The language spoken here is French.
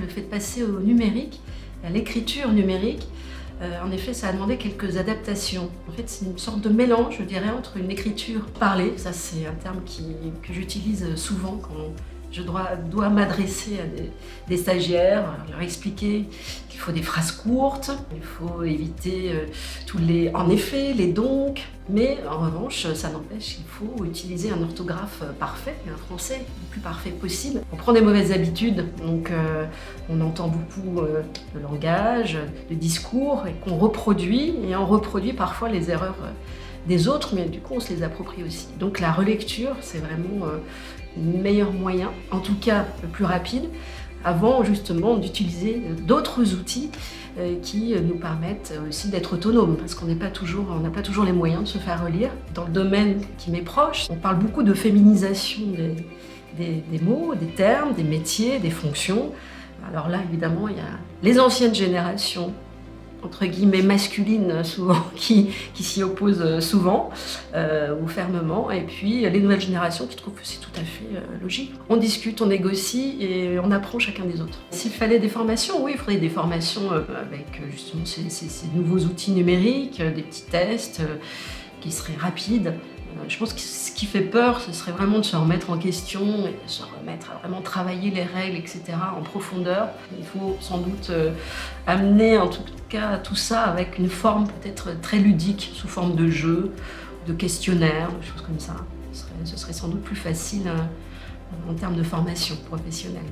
fait de passer au numérique, à l'écriture numérique, en effet, ça a demandé quelques adaptations. En fait, c'est une sorte de mélange, je dirais, entre une écriture parlée, ça c'est un terme que j'utilise souvent quand je dois m'adresser à des stagiaires, leur expliquer qu'il faut des phrases courtes, il faut éviter tous les « en effet », les « donc », mais en revanche, ça n'empêche qu'il faut utiliser un orthographe parfait, un français le plus parfait possible. On prend des mauvaises habitudes, donc on entend beaucoup de langage, de discours, et qu'on reproduit, et on reproduit parfois les erreurs des autres, mais du coup on se les approprie aussi. Donc la relecture, c'est vraiment le meilleur moyen, en tout cas le plus rapide, avant justement d'utiliser d'autres outils qui nous permettent aussi d'être autonomes, parce qu'on n'a pas toujours les moyens de se faire relire. Dans le domaine qui m'est proche, on parle beaucoup de féminisation des mots, des termes, des métiers, des fonctions. Alors là, évidemment, il y a les anciennes générations, entre guillemets masculines souvent, qui s'y opposent souvent ou fermement, et puis les nouvelles générations qui trouvent que c'est tout à fait logique. On discute, on négocie et on apprend chacun des autres. S'il fallait des formations, oui, il faudrait des formations avec justement ces nouveaux outils numériques, des petits tests qui seraient rapides. Je pense que ce qui fait peur, ce serait vraiment de se remettre en question, et de se remettre à vraiment travailler les règles, etc. en profondeur. Il faut sans doute amener en tout cas tout ça avec une forme peut-être très ludique, sous forme de jeu, de questionnaire, de choses comme ça. Ce serait sans doute plus facile en termes de formation professionnelle.